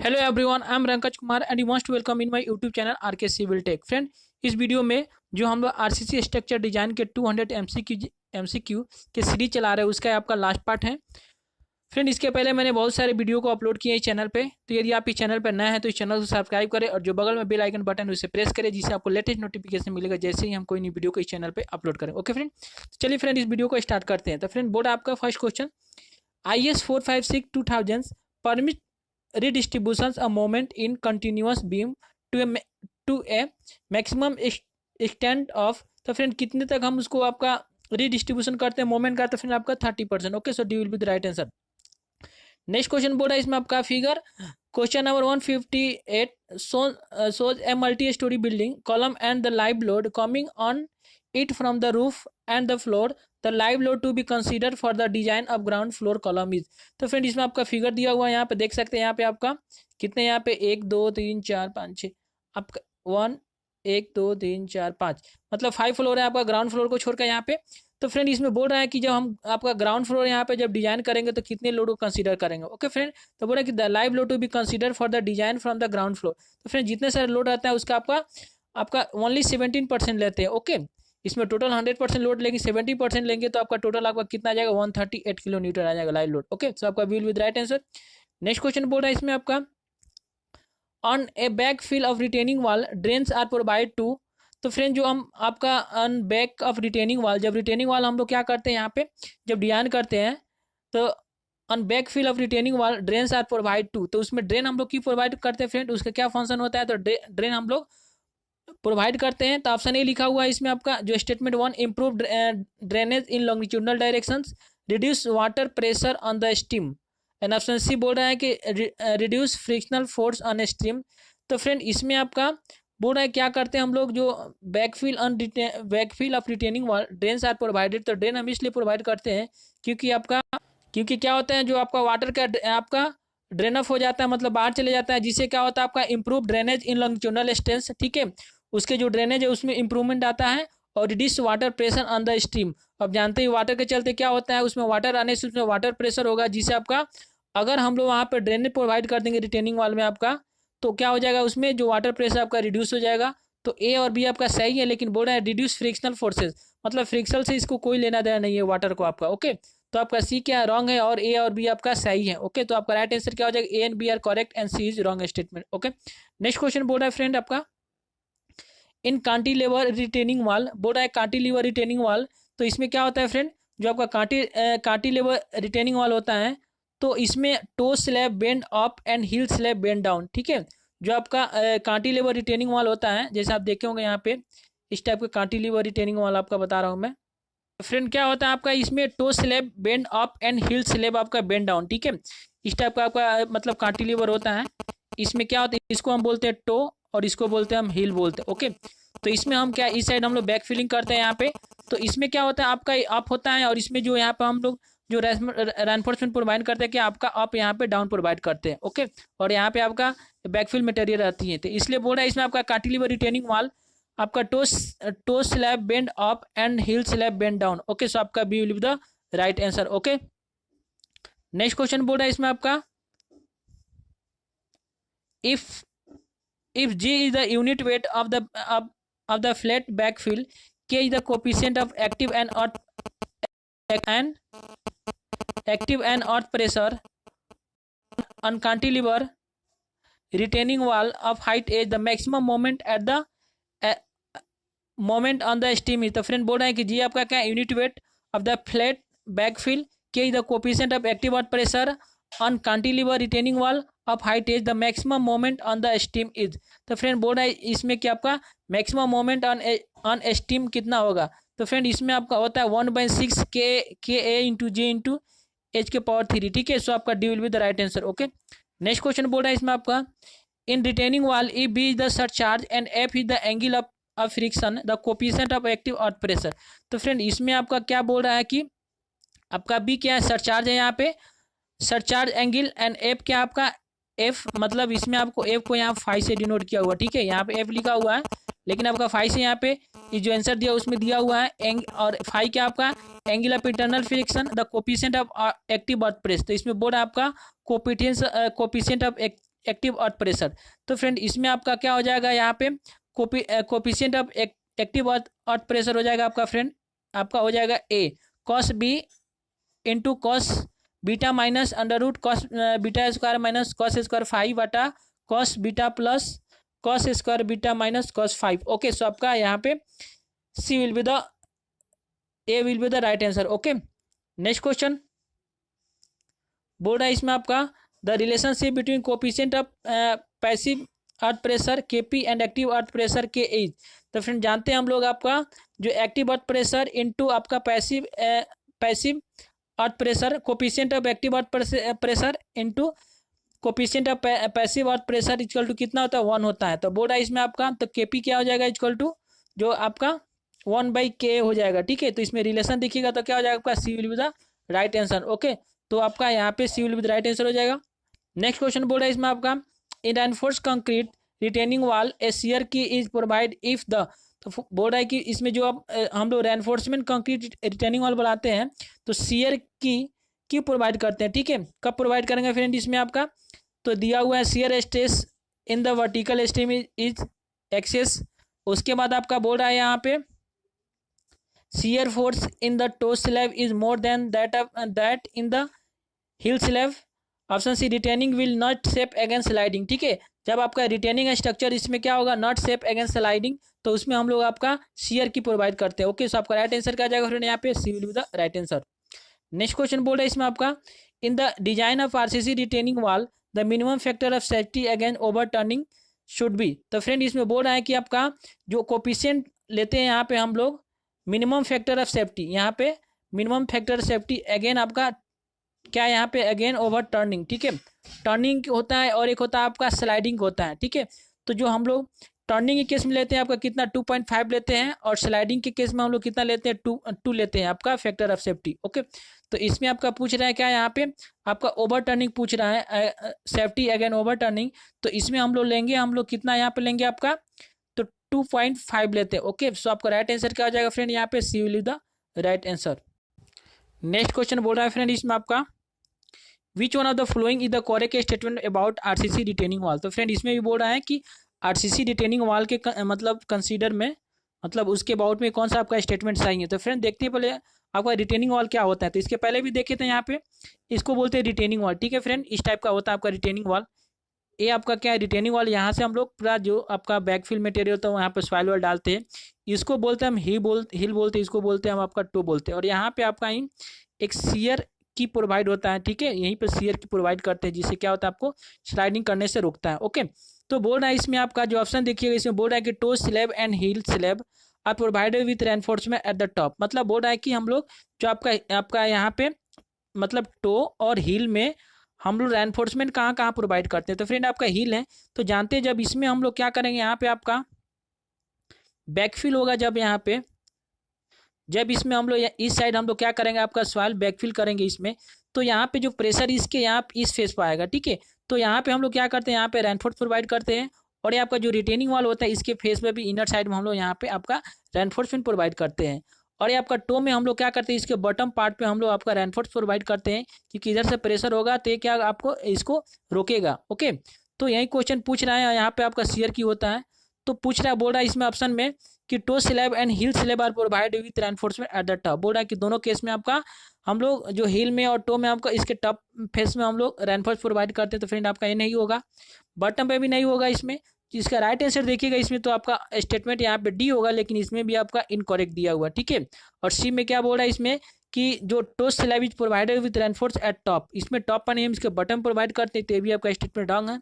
Hello everyone, I am Pankaj Kumar and you must welcome in my YouTube channel RK civil tech. Friend, इस video में जो हम लोग RCC structure design के 200 MCQ के सीरीज चला रहे हैं उसका आपका लास्ट पार्ट है। फ्रेंड, इसके पहले मैंने बहुत सारे वीडियो को अपलोड किए इस चैनल पे, तो यदि आप इस चैनल पर नए हैं तो इस चैनल को सब्सक्राइब करें और जो बगल में बेल आइकन बटन है उसे प्रेस करें, जिससे आपको लेटेस्ट नोटिफिकेशन मिलेगा जैसे ही हम कोई नई वीडियो को इस चैनल पर अपलोड करें। ओके फ्रेंड, चलिए फ्रेंड इस वीडियो को स्टार्ट करते हैं। तो फ्रेंड, बोर्ड आपका first question, IS 456-2000 permit redistributions a moment in continuous beam to a maximum extent of। तो फ्रेंड कितने तक हम उसको आपका रीडिस्ट्रीब्यूशन करते हैं मोमेंट का, तो फ्रेंड आपका 30%। Okay, so D will be the right answer. Next question बोर्ड है इसमें आपका figure question number 158 shows a multi-story building column and the live load coming on it from the roof and the floor, the live load to be considered for the design of ground floor column is। तो friend इसमें आपका figure दिया हुआ है, यहाँ पे देख सकते हैं। यहाँ पे आपका कितने, यहाँ पे 1 2 3 4 5 6 आपका 1 2 3 4 5 मतलब 5 फ्लोर है आपका ग्राउंड फ्लोर को छोड़कर यहाँ पे। तो फ्रेंड इसमें बोल रहा है कि जब हम आपका ग्राउंड फ्लोर यहाँ पे जब डिजाइन करेंगे तो कितने लोड को कंसीडर करेंगे। ओके फ्रेंड, तो बोल रहा है कि the live load to be consider for the design from the ground floor. तो फ्रेंड जितने सारे लोड रहता है उसका आपका ओनली 17% लेते हैं। ओके, इसमें टोटल 100% लोड लेंगे, 70% लेंगे तो आपका टोटल आपका कितना आ जाएगा, 138 किलो न्यूटन आ जाएगा लाइव लोड। ओके, सो आपका will with right answer. Next question बोल रहा है इसमें आपका on a back fill of retaining wall drains are provide to. तो फ्रेंड जो हम आपका on back of retaining wall, जब रिटेनिंग वॉल हम लोग क्या करते हैं यहाँ पे जब डिजाइन करते हैं तो on back fill of retaining wall drains are provide to, तो उसमें ड्रेन हम लोग क्यों प्रोवाइड करते हैं फ्रेंड, उसका क्या फंक्शन होता है, तो ड्रेन हम लोग प्रोवाइड करते हैं। तो ऑप्शन ए लिखा हुआ है इसमें आपका जो statement 1, improve drainage in longitudinal directions, reduce water pressure on the steam, and option c बोल रहा है कि reduce frictional force on steam. तो फ्रेंड इसमें आपका बोल रहा है क्या करते हैं हम लोग, जो backfill of retaining wall drains are provided, तो ड्रेन हम इसलिए प्रोवाइड करते हैं क्योंकि क्या होता है जो आपका वाटर का आपका ड्रेन ऑफ हो जाता है, मतलब बाहर चले जाता है, जिससे क्या होता है आपका improve drainage in longitudinal strength. ठीक है, उसके जो ड्रेनेज है उसमें इंप्रूवमेंट आता है और reduce water pressure on the stream. अब जानते ही वाटर के चलते क्या होता है, उसमें वाटर आने से उसमें वाटर प्रेशर होगा, जिससे आपका अगर हम लोग वहाँ पर ड्रेनेज प्रोवाइड कर देंगे रिटेनिंग वॉल में आपका, तो क्या हो जाएगा उसमें जो वाटर प्रेशर आपका रिड्यूस हो जाएगा। तो ए और बी आपका सही है, लेकिन बोल रहा है रिड्यूस फ्रिक्शनल फोर्सेज, मतलब फ्रिक्शनल से इसको कोई लेना देना नहीं है वाटर को आपका। ओके, तो आपका सी क्या रॉन्ग है और ए और बी आपका सही है। ओके, तो आपका राइट आंसर क्या हो जाएगा, a and b are correct and c is wrong statement. Okay, next question बोल रहा है फ्रेंड आपका इन कांटिलीवर रिटेनिंग वॉल, बोल रहा है कांटिलीवर रिटेनिंग वॉल। तो इसमें क्या होता है फ्रेंड, जो आपका कांटिलीवर रिटेनिंग वॉल होता है तो इसमें toe slab bend up and heel slab bend down. ठीक है, जो आपका कांटिलीवर रिटेनिंग वॉल होता है, जैसे आप देखे होंगे यहाँ पे इस टाइप का कांटिलीवर रिटेनिंग वॉल आपका बता रहा हूँ मैं। फ्रेंड क्या होता है आपका इसमें toe slab bend up and heel slab आपका बेंड डाउन। ठीक है, इस टाइप का आपका मतलब कांटिलीवर होता है। इसमें क्या होता है, इसको हम बोलते हैं टो और इसको बोलते हैं हम हील बोलते हैं। ओके, तो इसमें हम क्या इस साइड हम लोग बैक फिलिंग करते हैं यहाँ पे, तो इसमें क्या होता है आपका अप होता है और इसमें जो यहाँ पे हम लोग जो रेनफोर्समेंट प्रोवाइड करते हैं कि आपका अप यहाँ पे डाउन प्रोवाइड करते हैं। ओके, और यहाँ पे आपका बैकफिल मटेरियल रहती है, तो इसलिए बोल रहा है इसमें आपका कांटिलीवर रिटेनिंग वॉल आपका toe slab bend up and heel slab bend down. Okay, so आपका B will be the right answer. Okay, next question बोल रहा है इसमें आपका if G is the unit weight of the flat backfill, K is the coefficient of active and earth pressure on cantilever retaining wall of height h, the maximum moment at the moment on the steam is। तो friend बोल रहा है कि जी आपका क्या unit weight of the flat backfill, K is the coefficient of active earth pressure on cantilever retaining wall of height H, the maximum moment on the stem is. तो friend बोल रहा है इसमें कि आपका मैक्सिमम मोमेंट ऑन स्टीम कितना होगा, तो फ्रेंड इसमें आपका होता है 1/6 K A into J into H के पावर 3। ठीक है, सो आपका D will be the right answer. Okay, next question बोल रहा है इसमें आपका in retaining wall E B is the surcharge and F is the angle of friction, the coefficient of active earth pressure. तो friend इसमें आपका क्या बोल रहा है कि आपका बी क्या है, सरचार्ज है यहाँ पे, सरचार्ज एंगल, एंड एफ क्या आपका एफ, मतलब इसमें आपको एफ को यहाँ 5 से डिनोट किया हुआ। ठीक है, यहाँ पे एफ लिखा हुआ है लेकिन आपका 5 से यहाँ पे ये जो आंसर दिया उसमें दिया हुआ है और 5 क्या आपका angle of internal friction, the coefficient of active earth press. तो इसमें बोर्ड आपका coefficient of active earth pressure. तो फ्रेंड इसमें आपका क्या हो जाएगा, यहाँ पे coefficient of active earth pressure हो जाएगा आपका फ्रेंड, आपका हो जाएगा A cos B into cos beta minus under root cos beta square minus cos square 5 बटा cos beta plus cos square beta minus cos 5। Okay, so आपका यहाँ पे C will be the A will be the right answer. Okay, next question बोल रहा है इसमें आपका the relationship between coefficient of passive earth pressure KP and active earth pressure K is. तो friend जानते हैं हम लोग आपका जो एक्टिव अर्थ प्रेशर इनटू आपका passive earth pressure, coefficient of active earth pressure into coefficient of passive earth pressure equal to कितना होता है, 1 होता है। तो बोर्ड है इसमें आपका, तो केपी क्या हो जाएगा इक्वल टू जो आपका 1/k हो जाएगा। ठीक है, तो इसमें रिलेशन देखिएगा तो क्या हो जाएगा आपका C will be the right answer. Okay, तो आपका यहाँ पे C will be the right answer हो जाएगा। नेक्स्ट क्वेश्चन बोर्ड है इसमें आपका in reinforced concrete retaining wall a shear key is provide if the. तो बोर्ड है कि इसमें जो आप हम लोग रेनफोर्समेंट कंक्रीट रिटेनिंग वॉल बनाते हैं तो शियर की प्रोवाइड करते हैं। ठीक है, कब प्रोवाइड करेंगे फ्रेंड इसमें आपका, तो दिया हुआ है shear stress in the vertical stream is excess. उसके बाद आपका बोल रहा है यहाँ पे shear force in the toe slab is more than that in the heel slab. Option c retaining will not safe against sliding. ठीक है, जब आपका रिटेनिंग स्ट्रक्चर इसमें क्या होगा, नॉट सेप अगेंस्ट स्लाइडिंग, तो उसमें हम लोग आपका शियर की प्रोवाइड करते हैं। ओके, सो आपका राइट आंसर क्या जाएगा फ्रेंड, यहाँ पे C will be the right answer. Next question बोल रहा है इसमें आपका in the design of RCC retaining wall the minimum factor of safety against overturning should be. तो फ्रेंड इसमें बोल रहा है कि आपका जो कोफिशिएंट लेते हैं यहाँ पे हम लोग मिनिमम फैक्टर ऑफ सेफ्टी, यहाँ पे मिनिमम फैक्टर सेफ्टी अगेन आपका क्या यहाँ पे अगेन ओवर टर्निंग। ठीक है, टर्निंग होता है और एक होता है आपका स्लाइडिंग होता है। ठीक है, तो जो हम लोग टर्निंग के केस में लेते हैं आपका कितना 2.5 लेते हैं और स्लाइडिंग के केस में हम लोग कितना लेते हैं 2 लेते हैं आपका फैक्टर ऑफ सेफ्टी। ओके, तो इसमें आपका पूछ रहा है क्या, यहाँ पे आपका ओवर टर्निंग पूछ रहा है, सेफ्टी अगेन ओवर टर्निंग, तो इसमें हम लोग लेंगे, हम लोग कितना यहाँ पे लेंगे आपका, तो 2.5 लेते हैं। ओके, सो आपका राइट आंसर क्या हो जाएगा फ्रेंड, यहाँ पे C will be the right answer. Next question बोल रहा है फ्रेंड इसमें आपका which one of the following is the correct statement about RCC retaining wall. तो फ्रेंड इसमें भी बोल रहा है कि आरसीसी रिटेनिंग वॉल के मतलब कंसीडर में मतलब उसके अबाउट में कौन सा आपका स्टेटमेंट सही है। तो फ्रेंड देखते हैं पहले आपका रिटेनिंग वॉल क्या होता है। तो इसके पहले भी देखे थे यहाँ पे, इसको बोलते हैं रिटेनिंग वॉल। ठीक है फ्रेंड, इस टाइप का होता है आपका रिटेनिंग वॉल। ये आपका क्या है रिटेनिंग वॉल, यहाँ से हम लोग पूरा जो आपका बैकफिल मटेरियल होता है वहाँ पे सॉइल वॉल डालते हैं, इसको बोलते हैं हम हिल बोलते हैं, इसको बोलते हैं हम आपका टो बोलते हैं। और यहाँ पे आपका एक शियर की प्रोवाइड होता है। ठीक है, यहीं पे शियर की प्रोवाइड करते हैं जिससे क्या होता है आपको स्लाइडिंग करने से रोकता है। ओके, तो बोल रहा है इसमें आपका जो ऑप्शन देखिएगा, इसमें बोल रहा है कि toe slab and heel slab are provided with reinforcement at the top. मतलब बोल रहा है कि हम लोग जो आपका यहाँ पे मतलब टो और हील में हम लोग रेनफोर्समेंट कहाँ कहाँ प्रोवाइड करते हैं। तो फ्रेंड आपका हील है, तो जानते हैं जब इसमें हम लोग क्या करेंगे, यहाँ पे आपका बैकफिल होगा, जब इसमें हम लोग इस साइड हम लोग क्या करेंगे आपका सॉइल बैकफिल करेंगे इसमें, तो यहाँ पे जो प्रेशर इसके यहाँ इस फेस पर आएगा। ठीक है, तो यहाँ पे हम लोग क्या करते हैं, यहाँ पे रेनफोर्स प्रोवाइड करते हैं और ये आपका जो रिटेनिंग वॉल होता है इसके फेस पे भी इनर साइड में हम लोग यहाँ पे आपका रेनफोर्समेंट प्रोवाइड करते हैं। और ये आपका टो में हम लोग क्या करते हैं, इसके बॉटम पार्ट पे हम लोग आपका रेनफोर्स प्रोवाइड करते हैं क्योंकि इधर से प्रेशर होगा तो ये क्या आपको इसको रोकेगा। ओके, तो यही क्वेश्चन पूछ रहा है, यहाँ पे आपका शियर की होता है, तो पूछ रहा है बोल रहा है इसमें ऑप्शन में कि toe slab and heel slab are provide with reinforcement at the top. बोल रहा है कि दोनों केस में आपका हम लोग जो हील में और टो में आपका इसके टॉप फेस में हम लोग रेनफोर्स प्रोवाइड करते हैं। तो फ्रेंड आपका ये नहीं होगा, बॉटम पे भी नहीं होगा इसमें। इसका राइट आंसर देखिएगा, इसमें तो आपका स्टेटमेंट यहाँ पे डी होगा, लेकिन इसमें भी आपका इनकरेक्ट दिया हुआ। ठीक है, और सी में क्या बोल रहा है इसमें कि जो toe slab is provided with reinforce at top, इसमें टॉप पर नहीं हम इसके बटन प्रोवाइड करते हैं, तो ये भी आपका स्टेटमेंट रॉन्ग है।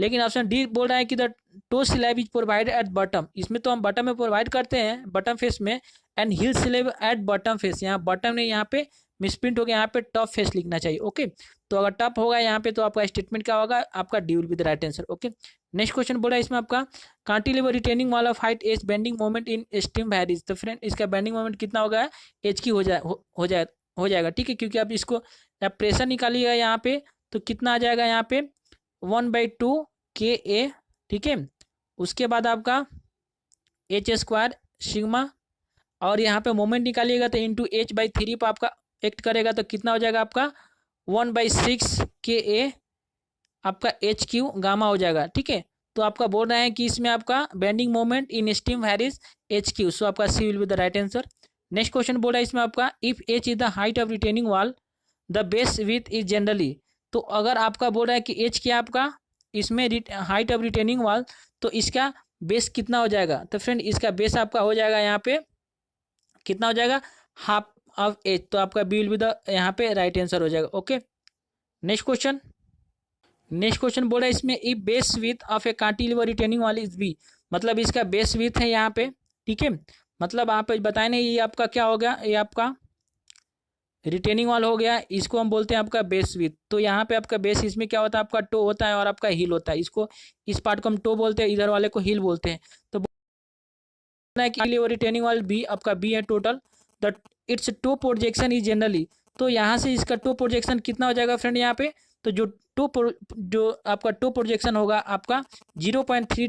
लेकिन ऑप्शन डी बोल रहा है कि the toe slab is provided at bottom, इसमें तो हम बटन में प्रोवाइड करते हैं बटन फेस में, and hill slab at bottom face, यहाँ बटम नहीं यहाँ पे मिसप्रिंट हो गया, यहाँ पे टॉप फेस लिखना चाहिए। ओके, तो अगर टॉप होगा यहाँ पे तो आपका स्टेटमेंट क्या होगा, आपका D will be the right answer. Okay, next question बोला इसमें आपका cantilever retaining wall of height H bending moment in stem varies. तो फ्रेंड इसका बेंडिंग मोमेंट कितना होगा, एच की हो जाएगा। ठीक है, क्योंकि आप इसको आप प्रेशर निकालिएगा यहाँ पे तो कितना आ जाएगा, यहाँ पे 1/2 KA। ठीक है, उसके बाद आपका h² सिग्मा, और यहाँ पे मोमेंट निकालिएगा तो इंटू h/3 पर आपका एक्ट करेगा, तो कितना हो जाएगा आपका 1/6 KA आपका एच क्यू गामा हो जाएगा, ठीक है। तो आपका बोल रहे हैं कि इसमें आपका bending moment in stem varies H cube, so आपका C will be the right answer. Next question बोल रहा है इसमें आपका if H is the height of retaining wall the base width is generally, तो अगर आपका बोल रहा है कि एच क्या आपका इसमें हाइट ऑफ रिटेनिंग वॉल, तो इसका बेस कितना हो जाएगा, तो फ्रेंड इसका बेस आपका हो जाएगा यहाँ पे कितना हो जाएगा, हाफ ऑफ एच, तो आपका बी विल बी द यहाँ पे राइट आंसर हो जाएगा। ओके, नेक्स्ट क्वेश्चन बोल रहा है इसमें if base width of a cantilever retaining wall is B, मतलब इसका बेस विथ है यहाँ पे, ठीक है। मतलब आप बताए नहीं, ये आपका क्या हो गया, ये आपका रिटेनिंग वॉल हो गया, इसको हम बोलते हैं आपका बेस विथ। तो यहाँ पे आपका बेस इसमें क्या होता है, आपका टो होता है और आपका हील होता है, इसको इस पार्ट को हम टो बोलते हैं, इधर वाले को हील बोलते हैं। तो बोलना है कि रिटेनिंग वॉल बी आपका बी है total, the its toe projection is generally, तो यहाँ से इसका टो प्रोजेक्शन कितना हो जाएगा फ्रेंड यहाँ पे, तो जो आपका टो प्रोजेक्शन होगा आपका 0.3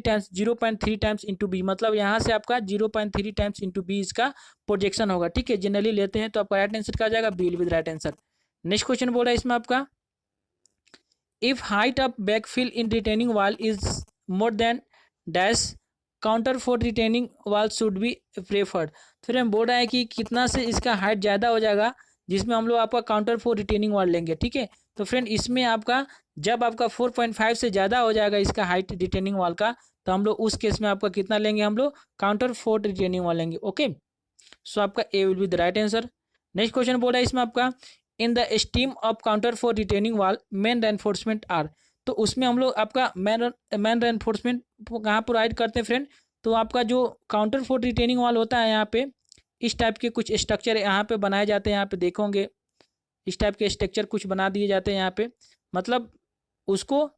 टाइम्स इंटू बी, मतलब यहाँ से आपका 0.3 टाइम्स इंटू बी इसका प्रोजेक्शन होगा, ठीक है। जनरली लेते हैं तो आपका राइट आंसर क्या हो जाएगा, b will be the right answer. Next question बोल रहा है इसमें आपका if height of backfill in retaining wall is more than dash counter for retaining wall should be preferred, फिर हम बोल रहा है कि कितना से इसका हाइट ज़्यादा हो जाएगा जिसमें हम लोग आपका काउंटर फॉर रिटेनिंग वॉल लेंगे, ठीक है। तो फ्रेंड इसमें आपका जब आपका 4.5 से ज़्यादा हो जाएगा इसका हाइट रिटेनिंग वॉल का, तो हम लोग उस केस में आपका कितना लेंगे, हम लोग काउंटर फॉर रिटेनिंग वॉल लेंगे। ओके, सो आपका A will be the right answer. Next question बोल रहा है इसमें आपका in the steam of counter for retaining wall main reinforcement are, तो उसमें हम लोग आपका मेन रेनफोर्समेंट कहाँ प्रोवाइड करते हैं फ्रेंड, तो आपका जो काउंटर फॉर रिटेनिंग वॉल होता है यहाँ पे इस टाइप के कुछ स्ट्रक्चर यहाँ पे बनाए जाते हैं, यहाँ पे देखोगे इस टाइप के स्ट्रक्चर कुछ बना दिए जाते हैं यहाँ पे, मतलब उसको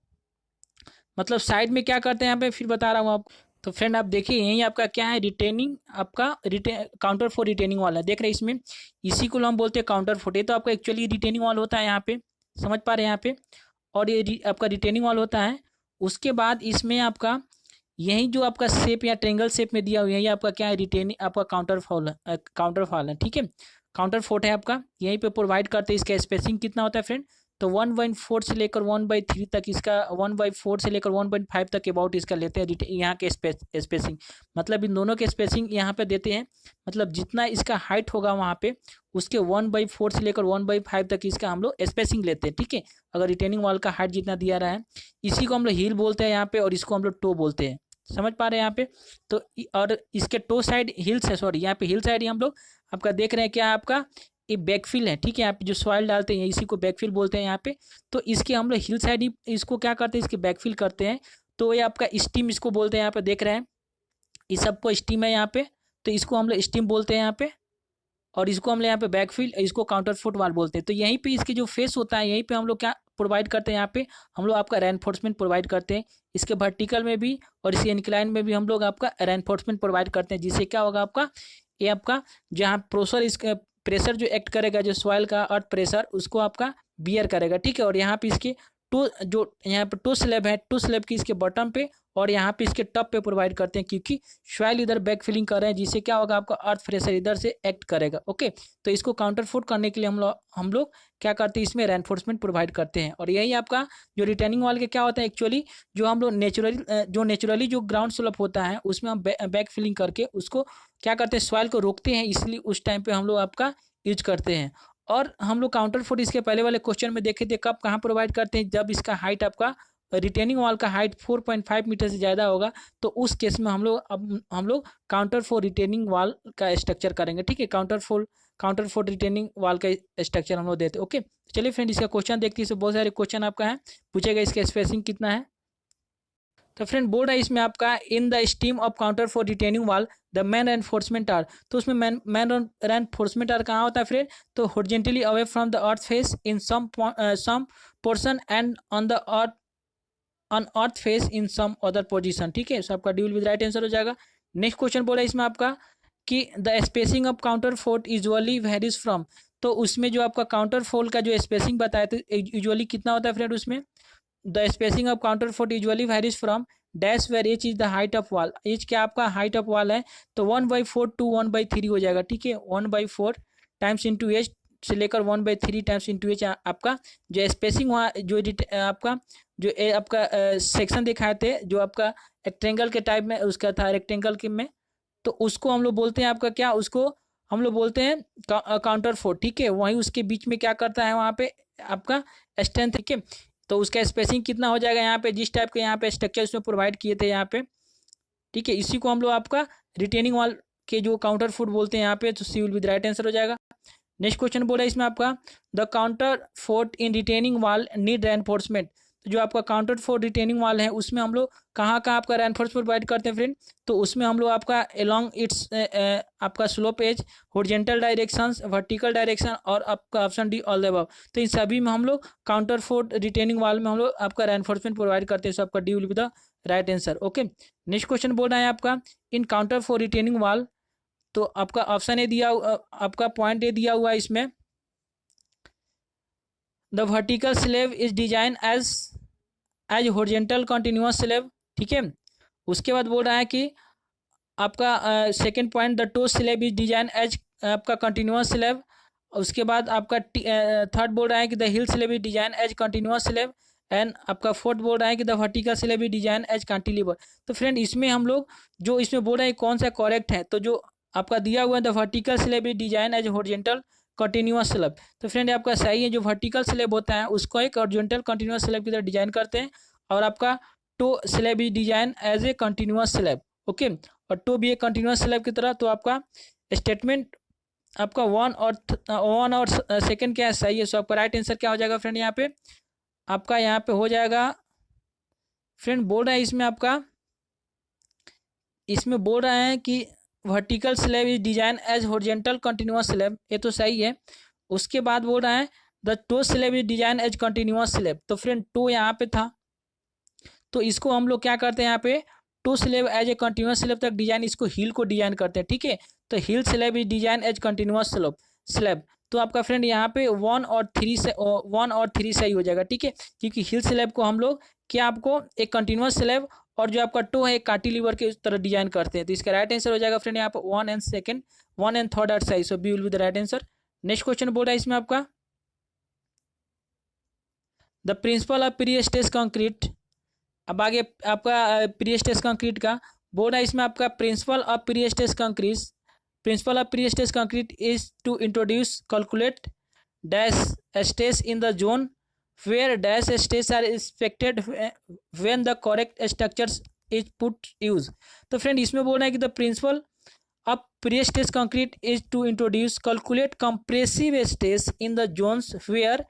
मतलब साइड में क्या करते हैं यहाँ पे फिर बता रहा हूँ आप। तो फ्रेंड आप देखिए यही आपका क्या है, रिटेनिंग आपका काउंटर फॉर रिटेनिंग वॉल है, देख रहे हैं इसमें, इसी को हम बोलते हैं काउंटर फॉर, ये तो आपका एक्चुअली रिटेनिंग वॉल होता है यहाँ पे, समझ पा रहे हैं यहाँ पे, और ये आपका रिटेनिंग वॉल होता है। उसके बाद इसमें आपका यही जो आपका शेप या ट्रेंगल शेप में दिया हुआ है, यही आपका क्या है, रिटेनिंग आपका काउंटर फॉल है, ठीक है। काउंटर फोर्ट है आपका, यहीं पे प्रोवाइड करते हैं। इसका स्पेसिंग कितना होता है फ्रेंड, तो 1/4 से लेकर 1/3 तक, इसका 1/4 से लेकर 1.5 तक अबाउट इसका लेते हैं यहाँ के स्पेसिंग, मतलब इन दोनों के स्पेसिंग यहाँ पे देते हैं, मतलब जितना इसका हाइट होगा वहाँ पे उसके 1/4 से लेकर 1/5 तक इसका हम लोग स्पेसिंग लेते हैं, ठीक है। अगर रिटेनिंग वॉल का हाइट जितना दिया रहा है, इसी को हम लोग हील बोलते हैं यहाँ पे, और इसको हम लोग टो बोलते हैं, समझ पा रहे हैं यहाँ पे। तो और इसके टो साइड हिल्स है, सॉरी यहाँ पे हिल साइड हम लोग आपका देख रहे हैं क्या आपका ये बैकफिल है, ठीक है। यहाँ पे जो सॉइल डालते हैं इसी को बैकफिल बोलते हैं यहाँ पे, तो इसके हम लोग हिल साइड ही इसको क्या करते हैं, इसके बैकफिल करते हैं। तो ये आपका स्टीम इसको बोलते हैं, यहाँ पे देख रहे हैं इस सबको स्टीम है यहाँ पे, तो इसको हम लोग स्टीम बोलते हैं यहाँ पे, और इसको हम लोग यहाँ पे बैकफिल, इसको काउंटर फुट वाल बोलते हैं। तो यहीं पे इसके जो फेस होता है यहीं पे हम लोग क्या प्रोवाइड करते हैं, यहाँ पे हम लोग आपका रेनफोर्समेंट प्रोवाइड करते हैं, इसके वर्टिकल में भी और इसी इंक्लाइन में भी हम लोग आपका रेनफोर्समेंट प्रोवाइड करते हैं, जिससे क्या होगा आपका ये आपका जहाँ प्रेशर जो एक्ट करेगा, जो सॉइल का अर्थ प्रेशर उसको आपका बियर करेगा, ठीक है। और यहाँ पे इसके टू जो यहाँ पे टू स्लैब है, टू स्लैब की इसके बॉटम पे और यहाँ पे इसके टॉप पे प्रोवाइड करते हैं, क्योंकि सॉइल इधर बैक फिलिंग कर रहे हैं, जिससे क्या होगा आपका अर्थ प्रेशर इधर से एक्ट करेगा। ओके, तो इसको काउंटर फुट करने के लिए हम लोग क्या करते हैं, इसमें रेनफोर्समेंट प्रोवाइड करते हैं। और यही आपका जो रिटर्निंग वॉल के क्या होता है एक्चुअली, जो हम लोग नेचुरली जो ग्राउंड स्लोप होता है उसमें हम बैक फिलिंग करके उसको क्या करते हैं, सॉइल को रोकते हैं, इसलिए उस टाइम पे हम लोग आपका यूज करते हैं। और हम लोग काउंटर फुट इसके पहले वाले क्वेश्चन में देखे थे, कब कहाँ प्रोवाइड करते हैं, जब इसका हाइट आपका रिटेनिंग वॉल का हाइट 4.5 मीटर से ज़्यादा होगा, तो उस केस में हम लोग काउंटर फॉर रिटेनिंग वॉल का स्ट्रक्चर करेंगे, ठीक है। काउंटर फॉर रिटेनिंग वॉल का स्ट्रक्चर हम लोग देते हैं। ओके, चलिए फ्रेंड इसका क्वेश्चन देखते हैं। बहुत सारे क्वेश्चन आपका है पूछेगा, इसका स्पेसिंग कितना है। तो फ्रेंड बोल रहा है इसमें आपका in the steam of counter for retaining wall the main reinforcement are, तो उसमें मैन रेनफोर्समेंट आर कहाँ होता है फ्रेंड, तो horizontally away from the earth face in some portion and on the earth face in some other position, ठीक है। So आपका D will be right answer हो जाएगा। नेक्स्ट क्वेश्चन बोला इसमें आपका कि the spacing of counter fort usually varies from, तो उसमें जो आपका काउंटर फोर्ट का जो स्पेसिंग बताया था यूजुअली कितना होता है फ्रेंड, उसमें the spacing of counter fort usually varies from dash where h is the height of wall, h क्या आपका हाइट ऑफ वॉल है, तो 1/4 to 1/3 हो जाएगा, ठीक है। 1/4 टाइम्स इंटू एच से लेकर 1/3 टाइम्स इंटू एच आपका जो स्पेसिंग वहाँ जो आपका जो आपका सेक्शन दिखाए थे जो आपका रेक्टेंगल के टाइप में उसका था रेक्टेंगल के में, तो उसको हम लोग बोलते हैं आपका क्या, उसको हम लोग बोलते हैं काउंटर फोर्ट। ठीक है, वहीं उसके बीच में क्या करता है वहाँ पे आपका स्ट्रेंथ। ठीक है, तो उसका स्पेसिंग कितना हो जाएगा यहाँ पे, जिस टाइप के यहाँ पे स्ट्रक्चर उसमें प्रोवाइड किए थे यहाँ पे। ठीक है, इसी को हम लोग आपका रिटेनिंग वॉल के जो काउंटर फोर्ट बोलते हैं यहाँ पे, तो C will be the right answer हो जाएगा। नेक्स्ट क्वेश्चन बोला इसमें आपका the counterfort in retaining wall need reinforcement. तो जो आपका काउंटर फोर्ट रिटेनिंग वॉल है उसमें हम लोग कहाँ कहाँ आपका रेनफोर्समेंट प्रोवाइड करते हैं फ्रेंड, तो उसमें हम लोग आपका अलोंग इट्स आपका slope edge, horizontal directions, vertical direction और आपका option d all the above. तो इन सभी में हम लोग काउंटर फोर्ट रिटेनिंग वॉल में हम लोग आपका रेनफोर्समेंट प्रोवाइड करते हैं। सो आपका D will be the right answer. Okay, next question बोल रहा है आपका in counter fort retaining wall, तो आपका ऑप्शन ए दिया आपका पॉइंट ए दिया हुआ है इसमें, the vertical slab is design as horizontal continuous slab. ठीक है, उसके बाद बोल रहा है कि आपका second point the toe slab is design as आपका कंटिन्यूअस स्लैब। उसके बाद आपका थर्ड बोल रहा है कि the heel slab is design as continuous slab and आपका फोर्थ बोल रहा है कि the vertical slab is design as cantilever. तो फ्रेंड इसमें हम लोग जो इसमें बोल रहे हैं कौन सा करेक्ट है, तो जो आपका दिया हुआ है the vertical slab is design as horizontal continuous slab, तो फ्रेंड आपका सही है। जो वर्टिकल स्लैब होता है उसको एक हॉरिजॉन्टल कंटिन्यूअस स्लैब की तरह डिजाइन करते हैं, और आपका toe slab is design as a continuous slab. Okay, और टो भी एक कंटिन्यूअस स्लैब की तरह। तो आपका स्टेटमेंट आपका वन और सेकंड क्या है, सही है। सो आपका राइट आंसर क्या हो जाएगा फ्रेंड, यहाँ पे आपका यहाँ पे हो जाएगा फ्रेंड, बोल रहा है इसमें आपका इसमें बोल रहा है कि vertical slab is design as horizontal continuous slab, ये तो सही है। उसके बाद बोल रहा है the toe slab is design as continuous slab, तो फ्रेंड टो यहाँ पे था, तो इसको हम लोग क्या करते हैं यहाँ पे toe slab as a continuous slab तक डिजाइन, इसको हिल को डिजाइन करते हैं। ठीक है, तो heel slab is design as continuous slab. तो आपका फ्रेंड यहाँ पे 1 और 3 सही हो जाएगा। ठीक है, क्योंकि हिल स्लैब को हम लोग क्या आपको एक कंटिन्यूअस स्लैब और जो आपका टो है एक कैंटिलीवर के उस तरह डिजाइन करते हैं। तो इसका राइट आंसर हो जाएगा फ्रेंड यहाँ पे 1 एंड थर्ड आर सही। So B will be the right answer. Next question बोल रहा है इसमें आपका the principle of pre stress concrete. अब आगे आपका प्री स्ट्रेस कंक्रीट का बोल रहा है इसमें आपका principle of pre stress concrete is to introduce calculate dash stress in the zone where dash stress are expected when the correct structures is put use। तो फ्रेंड इसमें बोल रहा है कि the principle of pre stress concrete is to introduce calculate compressive stress in the zones where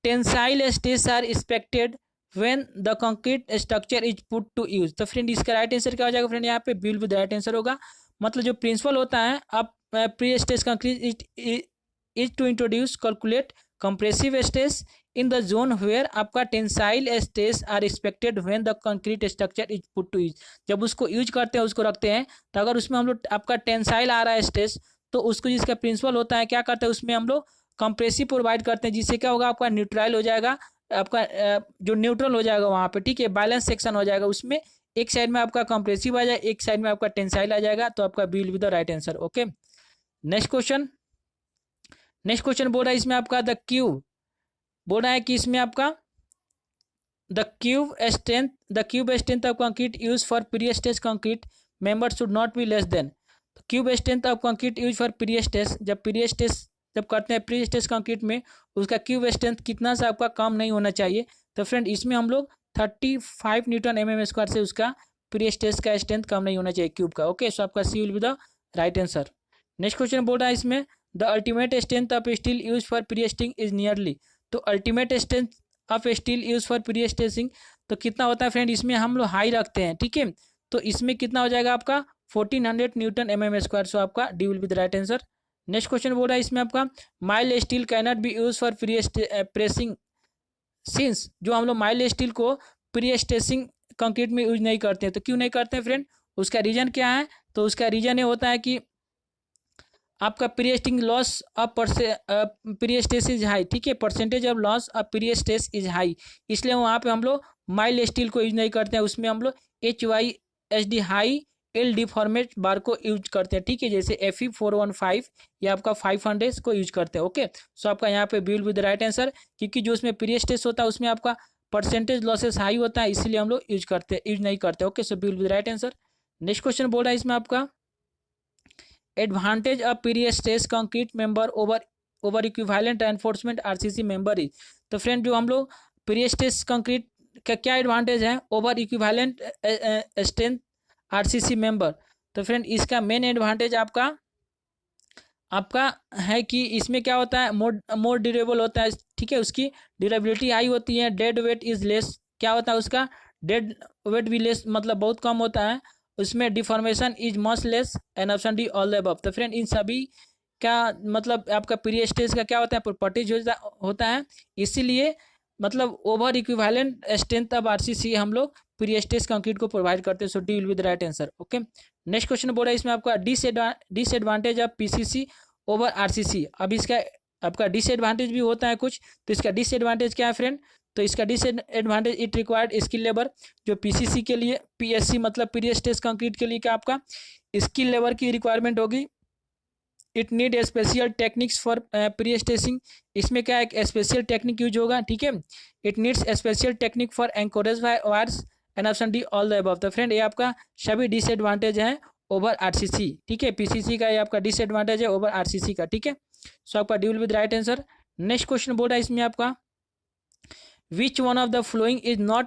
tensile stress are expected when the concrete structure is put to use. तो friend इसका right answer क्या हो जाएगा friend, यहाँ पे will be the right answer होगा। मतलब जो प्रिंसिपल होता है आप pre stress concrete is to introduce calculate compressive stress in the zone where आपका tensile stress are expected when the concrete structure is put to use. जब उसको use करते हैं उसको रखते हैं, तो अगर उसमें हम लोग आपका टेंसाइल आ रहा है स्ट्रेस, तो उसको जिसका प्रिंसिपल होता है क्या करते हैं उसमें हम लोग कंप्रेसिव प्रोवाइड करते हैं, जिससे क्या होगा आपका न्यूट्रल हो जाएगा, आपका जो न्यूट्रल हो जाएगा वहाँ पे। ठीक है, बैलेंस सेक्शन हो जाएगा, उसमें एक साइड में आपका कंप्रेसिव आ जाएगा, एक साइड में आपका टेंसाइल आ जाएगा। तो आपका B will be the right answer. Okay, next question बोल रहा है इसमें आपका द क्यूब बोल रहा है कि इसमें आपका the cube strength of concrete use for pre stress concrete member should not be less than. Cube strength of concrete use for pre stress, जब करते हैं प्री स्ट्रेस कंक्रीट में उसका क्यूब स्ट्रेंथ कितना सा आपका कम नहीं होना चाहिए। तो फ्रेंड इसमें हम लोग 35 न्यूटन mm² से उसका प्री स्ट्रेस का स्ट्रेंथ कम नहीं होना चाहिए क्यूब का। ओके, सो आपका C will be the right answer. Next question बोल रहा है इसमें the ultimate strength of steel use for prestressing is nearly. तो ultimate strength of steel use for prestressing तो कितना होता है फ्रेंड, इसमें हम लोग हाई रखते हैं। ठीक है, तो इसमें कितना हो जाएगा आपका 1400 न्यूटन mm²। सो आपका D will be the right answer. Next question बोल रहा है इसमें आपका mild steel cannot be use for pre pressing since. जो हम लोग माइल्ड स्टील को प्री स्ट्रेसिंग कंक्रीट में यूज नहीं करते हैं, तो क्यों नहीं करते हैं फ्रेंड, उसका रीजन क्या है, तो उसका रीजन ये होता है कि आपका pre stressing loss of pre stress is high. ठीक है, percentage of loss of pre stress is high, इसलिए वहाँ पे हम लोग माइल्ड स्टील को यूज नहीं करते हैं, उसमें हम लोग HYSD हाई एल डिफॉर्मेट बार को यूज करते हैं, ठीक है, जैसे Fe415 या आपका 500 को यूज करते हैं। ओके, सो आपका यहाँ पे b will be the right answer, क्योंकि जो उसमें प्रीवियस टेस्ट होता है उसमें आपका परसेंटेज लॉसेस हाई होता है, इसीलिए हम लोग यूज नहीं करते। Okay, so B will be the right answer. Next question बोल रहा है इसमें आपका advantage of previous test concrete member over equivalent enforcement RCC member is. तो फ्रेंड जो हम लोग प्रीवियस टेस्ट कंक्रीट का क्या एडवांटेज है over equivalent strength RCC member. तो फ्रेंड इसका मेन एडवांटेज आपका है कि इसमें क्या होता है, मोर ड्यूरेबल होता है, ठीक है, उसकी ड्यूरेबिलिटी हाई होती है। डेड वेट इज लेस, क्या होता है उसका डेड वेट भी लेस, मतलब बहुत कम होता है। उसमें deformation is much less and option d all the above. तो फ्रेंड इन सभी का मतलब आपका प्री स्टेज का क्या होता है, प्रॉपर्टीज होता है, इसीलिए मतलब over equivalent strength of RCC हम लोग प्री स्टेज कंक्रीट को प्रोवाइड करते हैं। So D will be the right answer. Okay, next question बोल रहा है इसमें आपका disadvantage of PCC over RCC. अब इसका आपका डिसएडवांटेज भी होता है कुछ, तो इसका डिसएडवांटेज क्या है फ्रेंड, तो इसका disadvantage it required skill labour. जो पीसीसी के लिए पीएससी मतलब प्री स्टेज कंक्रीट के लिए क्या आपका स्किल लेबर की रिक्वायरमेंट होगी। It need special techniques for pre staging, इसमें क्या एक स्पेशल टेक्निक यूज होगा, ठीक है। It needs special technique for anchorage wires and option d all the above. तो फ्रेंड ये आपका सभी डिसएडवांटेज हैं ओवर आरसीसी, ठीक है, पीसीसी का ये आपका डिसएडवांटेज है ओवर आरसीसी का, ठीक है। सो आपका D will be the right answer. Next question बोल रहा है इसमें आपका which one of the following is not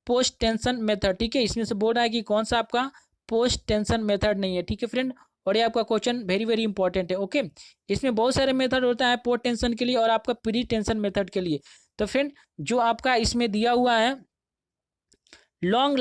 post tension method, ठीक है, इसमें से बोल रहा है कि कौन सा आपका पोस्ट टेंशन मेथड नहीं है, ठीक है फ्रेंड। और ये आपका क्वेश्चन वेरी वेरी इंपॉर्टेंट है। ओके, इसमें बहुत सारे मेथड होता है पोस्ट टेंशन के लिए और आपका प्री टेंशन मेथड के लिए। तो फ्रेंड जो आपका इसमें दिया हुआ है लॉन्ग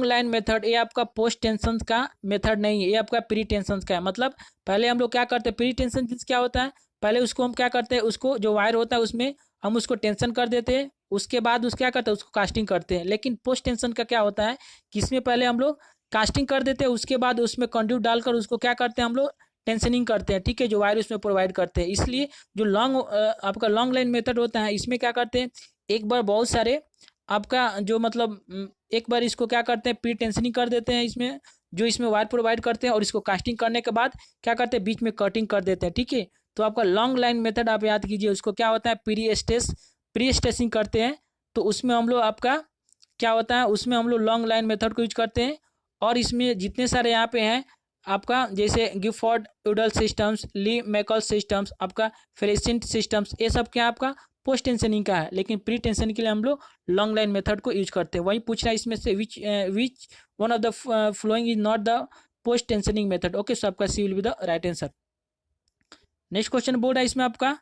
लाइन मेथड, ये आपका पोस्ट टेंशन का मेथड नहीं है, ये आपका प्री टेंशन का है। मतलब पहले हम लोग क्या करते हैं, प्री टेंशन क्या होता है, पहले उसको हम क्या करते हैं, उसको जो वायर होता है उसमें हम उसको टेंशन कर देते हैं, उसके बाद क्या करते हैं, उसको कास्टिंग करते हैं। लेकिन पोस्ट टेंशन का क्या होता है कि इसमें पहले हम लोग कास्टिंग कर देते हैं, उसके बाद उसमें कंड्यूट डालकर उसको क्या करते हैं हम लोग टेंशनिंग करते हैं, ठीक है, जो वायर उसमें प्रोवाइड करते हैं। इसलिए जो आपका लॉन्ग लाइन मेथड होता है इसमें क्या करते हैं, एक बार बहुत सारे आपका जो मतलब एक बार इसको क्या करते हैं प्री टेंशनिंग कर देते हैं, इसमें जो इसमें वायर प्रोवाइड करते हैं, और इसको कास्टिंग करने के बाद क्या करते हैं बीच में कटिंग कर देते हैं, ठीक है। तो आपका लॉन्ग लाइन मेथड आप याद कीजिए, उसको क्या होता है प्री स्टेसिंग करते हैं, तो उसमें हम लोग आपका क्या होता है, उसमें हम लोग लॉन्ग लाइन मेथड को यूज करते हैं। और इसमें जितने सारे यहाँ पे हैं आपका जैसे गिफॉर्ड यूडल सिस्टम्स, ली मैकल सिस्टम्स, आपका फेलिसेंट सिस्टम्स, ये सब क्या आपका पोस्ट टेंशनिंग का है, लेकिन प्री टेंशन के लिए हम लोग लॉन्ग लाइन मेथड को यूज करते हैं। वही पूछ रहा है इसमें से which one of the following is not the post tensioning method. Okay, so आपका C will be the right answer. Next question बोल रहा है इसमें आपका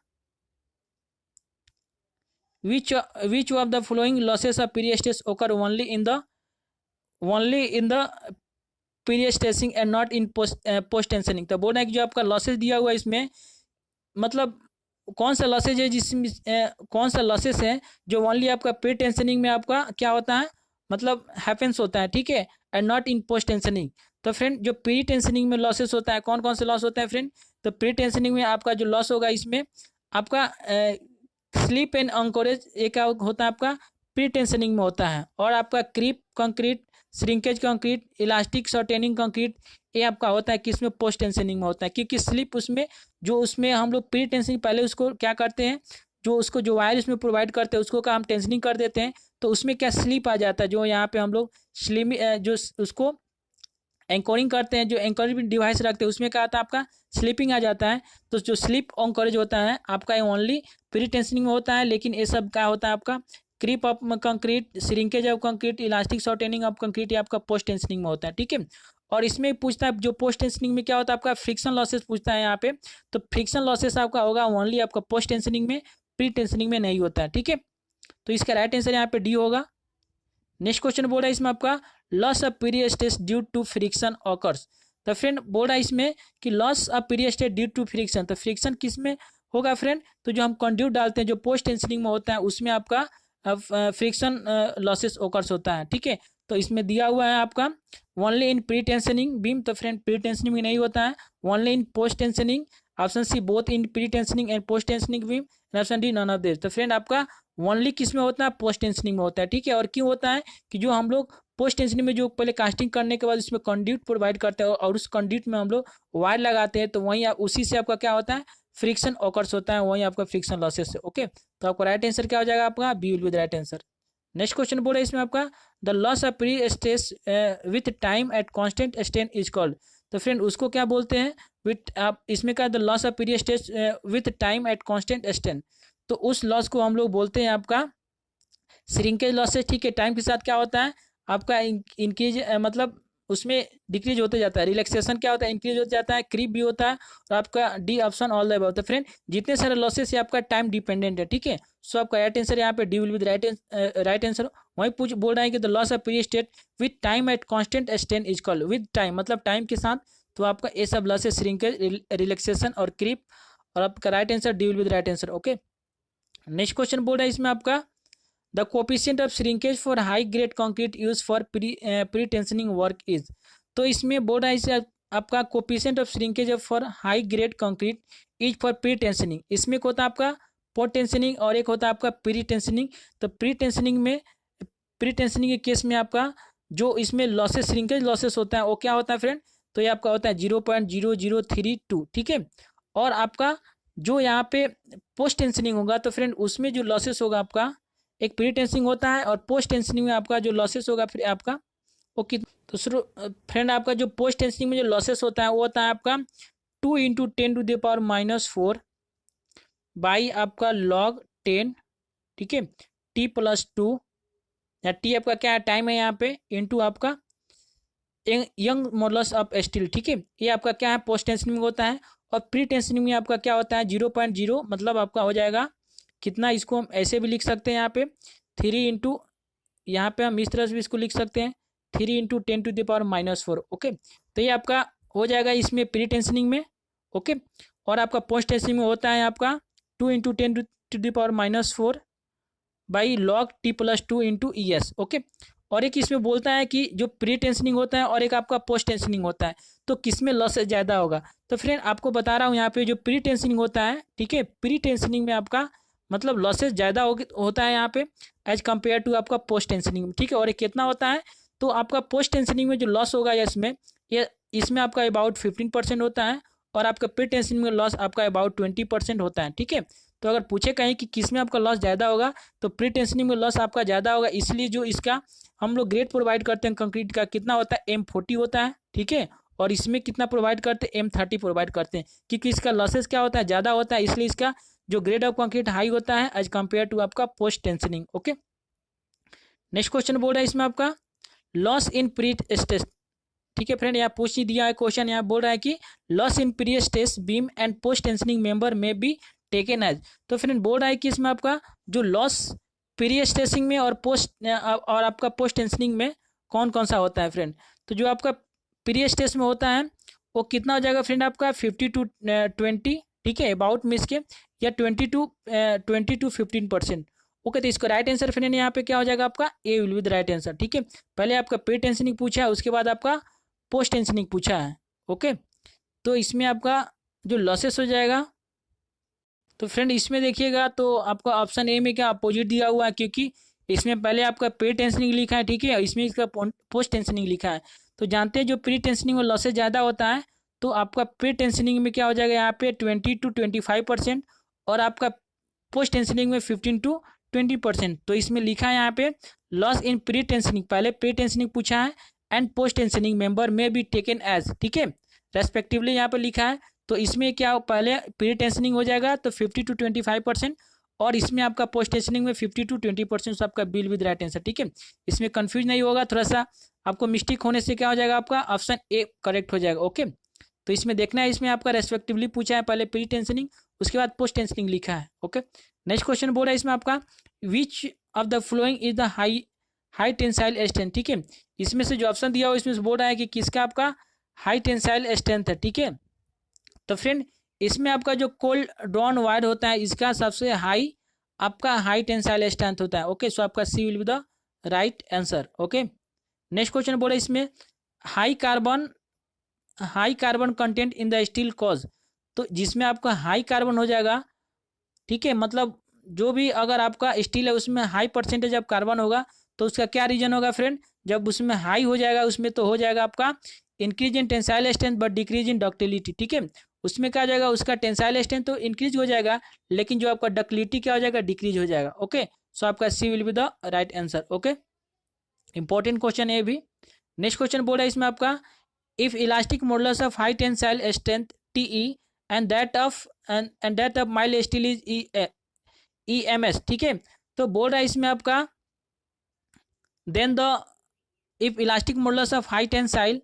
which of the following losses of period stress occur only in the period stressing and not in post tensioning। तो बोल रहा है कि जो आपका लॉसेस दिया हुआ है इसमें मतलब कौन सा लॉसेज है जिसमें कौन सा लॉसेस है जो ओनली आपका प्री टेंशनिंग में आपका क्या होता है मतलब हैपेंस होता है, ठीक है, and not in post tensioning. तो फ्रेंड जो प्री टेंशनिंग में लॉसेस होता है कौन कौन से लॉस होता है फ्रेंड, तो प्री टेंशनिंग में आपका जो लॉस होगा इसमें आपका स्लिप एंड अंकोरेज एक होता है आपका प्री टेंशनिंग में होता है, और आपका creep concrete, shrinkage concrete, elastic shortening concrete ये आपका होता है किसमें पोस्ट टेंशनिंग में होता है। क्योंकि स्लिप उसमें हम लोग प्री टेंशनिंग पहले उसको क्या करते हैं, जो वायर इसमें प्रोवाइड करते हैं उसको का हम टेंशनिंग कर देते हैं, तो उसमें क्या स्लिप आ जाता है, जो यहाँ पे हम लोग जो उसको एंकोरिंग करते हैं, जो एंकरिंग डिवाइस रखते हैं उसमें क्या आता है आपका स्लिपिंग आ जाता है। तो जो स्लिप एंकरेज होता है आपका ये ओनली प्री टेंशनिंग में होता है, लेकिन ये सब क्या होता है आपका creep of concrete, shrinkage of concrete, elastic shortening of concrete ये आपका पोस्ट टेंशनिंग में होता है, ठीक है। और इसमें पूछता है जो पोस्ट टेंशनिंग में क्या होता है आपका फ्रिक्शन लॉसेस पूछता है यहाँ पे, तो फ्रिक्शन लॉसेस आपका होगा ओनली आपका पोस्ट टेंशनिंग में, प्री टेंशनिंग में नहीं होता है, ठीक है। तो इसका राइट आंसर यहाँ पे डी होगा। नेक्स्ट क्वेश्चन बोल रहा है इसमें आपका loss of period stress due to friction occurs. तो फ्रेंड बोल रहा है इसमें कि loss of period stress due to friction, तो फ्रिक्शन किस में होगा फ्रेंड, तो जो हम कंड्यूट डालते हैं जो पोस्ट टेंशनिंग में होता है उसमें आपका फ्रिक्शन लॉसेस ऑकर्स होता है, ठीक है। तो इसमें दिया हुआ है आपका only in pre tensioning beam, तो फ्रेंड प्री टेंशनिंग में नहीं होता है, only in post tensioning, option c both in pre tensioning and post tensioning beam, option d none of this. तो फ्रेंड आपका ओनली किस में होता है पोस्ट टेंशनिंग में होता है, ठीक है। और क्यों होता है कि जो हम लोग पोस्ट टेंशनिंग में जो पहले कास्टिंग करने के बाद इसमें कंड्यूट प्रोवाइड करते हैं और उस कंड्यूट में हम लोग वायर लगाते हैं, तो वहीं उसी से आपका क्या होता है, फ्रिक्शन ऑकर्स होता है, वहीं आपका फ्रिक्शन लॉसेस है। ओके, तो आपका राइट आंसर क्या हो जाएगा, आपका B will be the right answer. Next question बोल रहा है इसमें आपका the loss of pre stress with time at constant strain is called. तो फ्रेंड उसको क्या बोलते हैं, विथ आप इसमें क्या the loss of pre stress with time at constant strain, तो उस लॉस को हम लोग बोलते हैं आपका श्रिंकेज लॉसेस। ठीक है, टाइम के साथ क्या होता है आपका इंक्रीज मतलब उसमें डिक्रीज होते जाता है, रिलैक्सेशन क्या होता है, इंक्रीज होता जाता है, क्रीप भी होता है, और आपका D option all the above. तो फ्रेंड जितने सारे लॉसेस है आपका टाइम डिपेंडेंट है। ठीक है, सो आपका राइट आंसर यहाँ पे D will with right answer. वहीं बोल रहा है कि the loss of period state with time at constant strain is called. With time मतलब टाइम के साथ, तो आपका ये सब लॉसेस श्रिंकेज, रिलैक्सेशन और क्रीप, और आपका right answer D will with right answer. Okay, next question बोल रहा है इसमें आपका the coefficient of shrinkage for high grade concrete use for pre tensioning work is. तो इसमें बोल रहा है इसे आपका coefficient of shrinkage for high grade concrete is for pre tensioning. इसमें एक होता है आपका पोस्ट टेंशनिंग और एक होता है आपका प्री टेंशनिंग। तो प्री टेंशनिंग के केस में आपका जो इसमें लॉसेस श्रिंकेज लॉसेस होता है वो क्या होता है फ्रेंड, तो ये आपका होता है 0.0032। ठीक है, और आपका जो यहाँ पे पोस्ट टेंशनिंग होगा तो फ्रेंड उसमें जो लॉसेस होगा आपका एक प्री टेंशनिंग होता है, और पोस्ट टेंशनिंग में आपका जो लॉसेस होगा फिर आपका वो तो फ्रेंड आपका जो पोस्ट टेंशनिंग में जो लॉसेस होता है वो होता है आपका 2 × 10⁻⁻⁴ बाई आपका log 10। ठीक है, t+2 या टी आपका क्या है टाइम है यहाँ पे, इंटू आपका यंग मॉडुलस ऑफ स्टील। ठीक है, ये आपका क्या है पोस्ट टेंशनिंग में होता है, और प्री टेंशनिंग में आपका क्या होता है 0.0 मतलब आपका हो जाएगा कितना, इसको हम ऐसे भी लिख सकते हैं यहाँ पे 3 इंटू, यहाँ पे हम इस तरह से भी इसको लिख सकते हैं 3 × 10⁻⁻⁴। ओके, तो ये आपका हो जाएगा इसमें प्री टेंशनिंग में। ओके, और आपका पोस्ट टेंशनिंग में होता है आपका 2 × 10⁻⁴ by log t+2 into ES। Okay, और एक इसमें बोलता है कि जो प्री टेंशनिंग होता है और एक आपका पोस्ट टेंशनिंग होता है, तो किसमें लॉसेस ज़्यादा होगा। तो फ्रेंड आपको बता रहा हूँ यहाँ पे जो प्री टेंशनिंग होता है, ठीक है, प्री टेंशनिंग में आपका मतलब लॉसेस ज़्यादा होता है यहाँ पे एज कम्पेयर टू आपका पोस्ट टेंशनिंग में। ठीक है, और ये कितना होता है, तो आपका पोस्ट टेंशनिंग में जो लॉस होगा इसमें आपका अबाउट 15% होता है, और आपका प्री टेंशनिंग में लॉस आपका अबाउट 20% होता है। ठीक है, तो अगर पूछे कहीं कि किस में आपका लॉस ज़्यादा होगा, तो प्री टेंशनिंग में लॉस आपका ज़्यादा होगा, इसलिए जो इसका हम लोग ग्रेड प्रोवाइड करते हैं कंक्रीट का कितना होता है M40 होता है। ठीक है, और इसमें कितना प्रोवाइड करते हैं M30 प्रोवाइड करते हैं, क्योंकि इसका लॉसेस क्या होता है ज़्यादा होता है, इसलिए इसका जो ग्रेड ऑफ कंक्रीट हाई होता है एज कम्पेयर टू आपका post tensioning. Okay, next question बोल रहा है इसमें आपका लॉस इन प्री स्ट्रेस। ठीक है फ्रेंड, यहाँ पूछ ही दिया है क्वेश्चन, यहाँ बोल रहा है कि loss in pre stress beam and post tensioning member में बी टेकन एज। तो फ्रेंड बोल रहा है कि इसमें आपका जो लॉस प्री स्ट्रेसिंग में और आपका पोस्ट टेंशनिंग में कौन कौन सा होता है फ्रेंड। तो जो आपका प्री स्ट्रेस में होता है वो कितना हो जाएगा फ्रेंड आपका 50 to 20। ठीक है, अबाउट मिस के या 20 to 15%। ओके, तो इसका राइट आंसर फ्रेंड यहाँ पे क्या हो जाएगा आपका A will be the right answer. ठीक है, पहले आपका प्री टेंशनिंग पूछा है, उसके बाद आपका पोस्ट टेंशनिंग पूछा है। ओके, तो इसमें आपका जो लॉसेस हो जाएगा, तो फ्रेंड इसमें देखिएगा तो आपका ऑप्शन ए में क्या अपोजिट दिया हुआ है, क्योंकि इसमें पहले आपका प्री टेंशनिंग लिखा है। ठीक है, इसमें इसका पोस्ट टेंशनिंग लिखा है, तो जानते हैं जो प्री टेंशनिंग में लॉसेस ज़्यादा होता है, तो आपका प्री टेंशनिंग में क्या हो जाएगा यहाँ पे 20 to 25%, और आपका पोस्ट टेंशनिंग में 15 to 20%। तो इसमें लिखा है यहाँ पे लॉस इन प्री टेंशनिंग, पहले प्री टेंशनिंग पूछा है, एंड पोस्ट टेंशनिंग मेंबर में बी टेकन एज। ठीक है, रेस्पेक्टिवली यहाँ पे लिखा है, तो इसमें क्या पहले प्री टेंशनिंग हो जाएगा तो 50 to 25%, और इसमें आपका पोस्ट टेंशनिंग में 50 to 20% आपका बिल विद राइट आंसर। ठीक है, इसमें कंफ्यूज नहीं होगा, थोड़ा सा आपको मिस्टेक होने से क्या हो जाएगा आपका ऑप्शन ए करेक्ट हो जाएगा। ओके, तो इसमें देखना है, इसमें आपका रेस्पेक्टिवली पूछा है, पहले प्री टेंशनिंग उसके बाद पोस्ट टेंशनिंग लिखा है। ओके, नेक्स्ट क्वेश्चन बोल रहा है इसमें आपका which of the following is the high tensile strength. ठीक है, इसमें से जो ऑप्शन दिया हो इसमें से बोल रहा है कि किसका आपका हाई टेंसाइल स्ट्रेंथ है। ठीक है, तो फ्रेंड इसमें आपका जो कोल्ड ड्रॉन वायर होता है इसका सबसे हाई आपका हाई टेंसाइल स्ट्रेंथ होता है। ओके, सो आपका C will be the right answer. Okay, next question बोल रहा है इसमें high carbon content in the steel cause. तो जिसमें आपका हाई कार्बन हो जाएगा, ठीक है, मतलब जो भी अगर आपका स्टील है उसमें हाई परसेंटेज ऑफ कार्बन होगा, तो उसका क्या रीजन होगा फ्रेंड? जब उसमें हाई हो जाएगा उसमें तो हो जाएगा आपका increase in tensile strength but decrease in ductility, ठीक है। उसमें क्या हो जाएगा, उसका टेंसाइल स्ट्रेंथ तो इंक्रीज हो जाएगा लेकिन जो आपका डक्टिलिटी क्या हो जाएगा, डिक्रीज हो जाएगा। ओके, सो आपका C will be the right answer. Okay, important question है भी। नेक्स्ट क्वेश्चन बोल रहा है इसमें आपका, if elastic modulus of high tensile strength TE and that of mild steel is EMS, ठीक है। तो बोल रहा है इसमें आपका, then the if elastic modulus of high tensile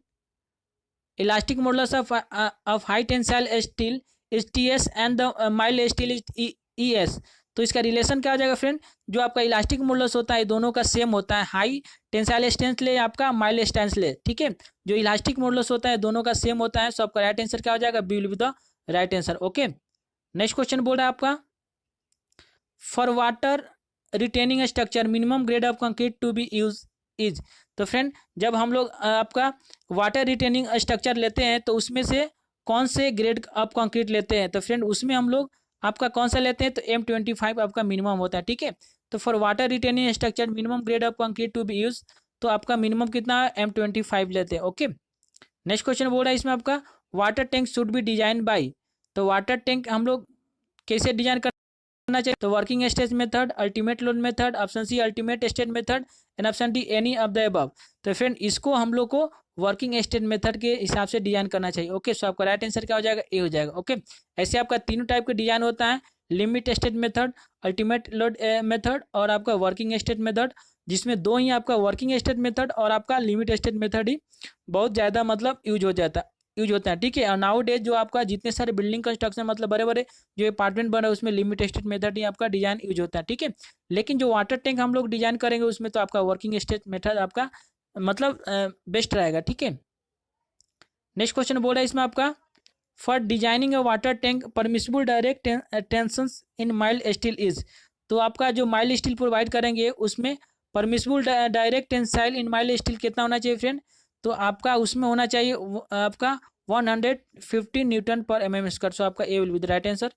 high tensile steel is TS and the mild steel is ES, तो इसका रिलेशन क्या हो जाएगा फ्रेंड? जो आपका इलास्टिक मॉडुलस होता है दोनों का सेम होता है, हाई टेंसाइल स्ट्रेंथ ले आपका माइल्ड स्ट्रेंथ ले, ठीक है। जो इलास्टिक मॉडुलस होता है दोनों का सेम होता है, सो आपका राइट आंसर क्या हो जाएगा? B will be the right answer. Okay, next question बोल रहा है आपका, for water retaining structure minimum grade of concrete to be use is. तो फ्रेंड जब हम लोग आपका वाटर रिटेनिंग स्ट्रक्चर लेते हैं तो उसमें से कौन से ग्रेड ऑफ कंक्रीट लेते हैं? तो फ्रेंड उसमें हम लोग आपका कौन सा लेते हैं? तो M25 आपका मिनिमम होता है, ठीक है। तो for water retaining structure minimum grade of concrete to be use, तो आपका मिनिमम कितना है? M25 लेते हैं। ओके, नेक्स्ट क्वेश्चन बोल रहा है इसमें आपका, water tank should be design by. तो वाटर टैंक हम लोग कैसे डिजाइन करना चाहिए? तो working stage method, ultimate load method, option c ultimate stage method and option d any of the above. तो फ्रेंड इसको हम लोग को वर्किंग स्टेज मेथड के हिसाब से डिजाइन करना चाहिए। ओके, सो आपका राइट आंसर क्या हो जाएगा? ए हो जाएगा। ओके, ऐसे आपका तीनों टाइप के डिजाइन होता है, limit stage method, ultimate load method और आपका वर्किंग स्टेज मेथड, जिसमें दो ही आपका वर्किंग स्टेज मेथड और आपका लिमिट स्टेज मेथड ही बहुत ज़्यादा मतलब यूज होता है, ठीक है। और नाउ डेज जो आपका जितने सारे बिल्डिंग कंस्ट्रक्शन मतलब बड़े बड़े जो अपार्टमेंट बन रहा है उसमें लिमिट स्टेज मेथड ही आपका डिजाइन यूज होता है, ठीक है। लेकिन जो वाटर टैंक हम लोग डिजाइन करेंगे उसमें तो आपका वर्किंग स्टेज मेथड आपका मतलब बेस्ट रहेगा, ठीक है। नेक्स्ट क्वेश्चन बोल रहा है इसमें आपका, for designing a water tank permissible direct tension in mild steel is. तो आपका जो माइल्ड स्टील प्रोवाइड करेंगे उसमें परमिसिबल डायरेक्ट टेंसाइल इन माइल्ड स्टील कितना होना चाहिए फ्रेंड? तो आपका उसमें होना चाहिए आपका 150 न्यूटन पर mm स्क्वायर। सो आपका A will be the right answer.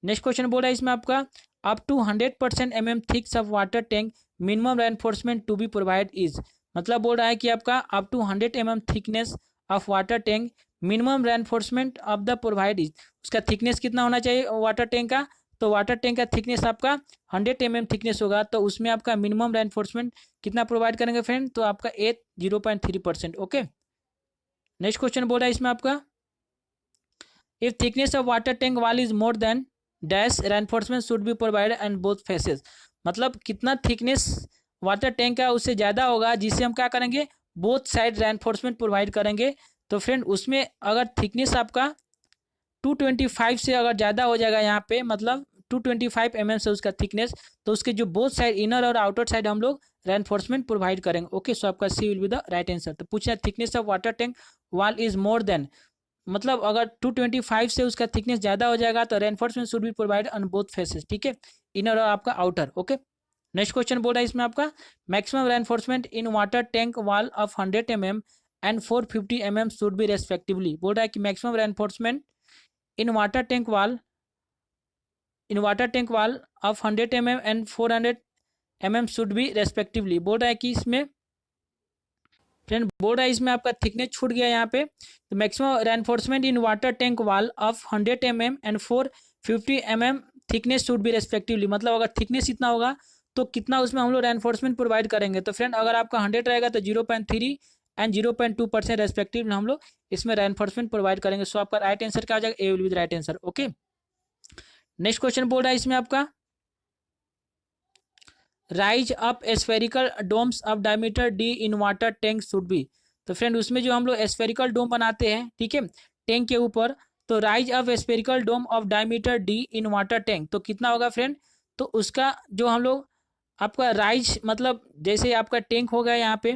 Next question बोल रहा है इसमें आपका, up to 100% mm thickness of water tank minimum reinforcement to be provide is. मतलब बोल रहा है कि आपका up to 100 mm thickness of water tank minimum reinforcement of the provide is. उसका थिकनेस कितना होना चाहिए वाटर टैंक का? तो वाटर टैंक का थिकनेस आपका 100 mm थिकनेस होगा, तो उसमें आपका मिनिमम रेनफोर्समेंट कितना प्रोवाइड करेंगे फ्रेंड? तो आपका 0.3%। ओके, नेक्स्ट क्वेश्चन बोल रहा है इसमें आपका, if thickness of water tank wall is more than dash reinforcement should be provided and both faces. मतलब कितना थिकनेस वाटर टैंक का उससे ज़्यादा होगा जिससे हम क्या करेंगे? बोथ साइड रेनफोर्समेंट प्रोवाइड करेंगे। तो फ्रेंड उसमें अगर थिकनेस आपका 225 से अगर ज़्यादा हो जाएगा यहाँ पे, मतलब 225 mm से उसका थिकनेस, तो उसके जो बोथ साइड इनर और आउटर साइड हम लोग रेनफोर्समेंट प्रोवाइड करेंगे। ओके, सो आपका C will be the right answer. तो पूछना thickness of water tank wall is more than, मतलब अगर 225 से उसका थिकनेस ज़्यादा हो जाएगा तो reinforcement should be provide on both faces, ठीक है, इनर और आपका आउटर। ओके, नेक्स्ट क्वेश्चन बोल रहा है इसमें आपका, maximum reinforcement in water tank wall of 100 mm and 450 mm should be respectively. बोल रहा है कि maximum reinforcement in water tank wall of 100 mm and 400 mm should be respectively. बोल रहा है कि इसमें फ्रेंड बोल रहा है इसमें आपका थिकनेस छूट गया यहाँ पे। तो maximum reinforcement in water tank wall of 100 mm and 450 mm thickness should be respectively. मतलब अगर थिकनेस इतना होगा तो कितना उसमें हम लोग रेनफोर्समेंट प्रोवाइड करेंगे? तो फ्रेंड अगर आपका 100 रहेगा तो 0.3 एंड 0.2% रेस्पेक्टिव हम लोग इसमें रेनफोर्समेंट प्रोवाइड करेंगे। सो आपका राइट आंसर क्या हो जाएगा? A will be the right answer. Okay, next question बोल रहा है इसमें आपका, rise up spherical domes of diameter D in water tank should be. तो फ्रेंड उसमें जो हम लोग स्फेरिकल डोम बनाते हैं, ठीक है, टैंक के ऊपर, तो rise up spherical dome of diameter D in water tank, तो कितना होगा फ्रेंड? तो उसका जो हम लोग आपका राइज मतलब जैसे आपका टैंक होगा यहाँ पे,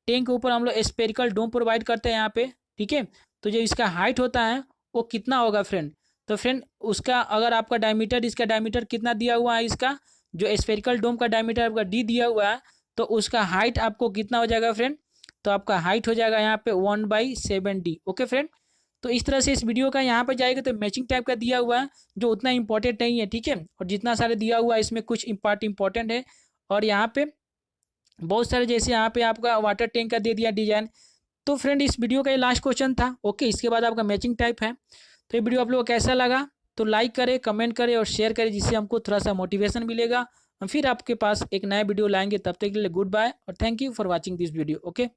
टैंक के ऊपर हम लोग स्फेरिकल डोम प्रोवाइड करते हैं यहाँ पे, ठीक है। तो जो इसका हाइट होता है वो कितना होगा फ्रेंड? तो फ्रेंड उसका अगर आपका डायमीटर, इसका डायमीटर कितना दिया हुआ है, इसका जो स्फेरिकल डोम का डायमीटर आपका डी दिया हुआ है, तो उसका हाइट आपको कितना हो जाएगा फ्रेंड? तो आपका हाइट हो जाएगा यहाँ पे 1/7D। ओके फ्रेंड, तो इस तरह से इस वीडियो का यहाँ पे जाएगा तो मैचिंग टाइप का दिया हुआ है जो उतना इंपॉर्टेंट नहीं है, ठीक है, और जितना सारे दिया हुआ है इसमें कुछ पार्ट इंपॉर्टेंट है। और यहाँ पे बहुत सारे जैसे यहाँ पे आपका वाटर टैंक का दे दिया डिजाइन। तो फ्रेंड इस वीडियो का ये लास्ट क्वेश्चन था। ओके, इसके बाद आपका मैचिंग टाइप है। तो ये वीडियो आप लोगों को कैसा लगा तो लाइक करें, कमेंट करें और शेयर करें, जिससे हमको थोड़ा सा मोटिवेशन मिलेगा। हम फिर आपके पास एक नया वीडियो लाएंगे। तब तक के लिए गुड बाय और thank you for watching this video. Okay.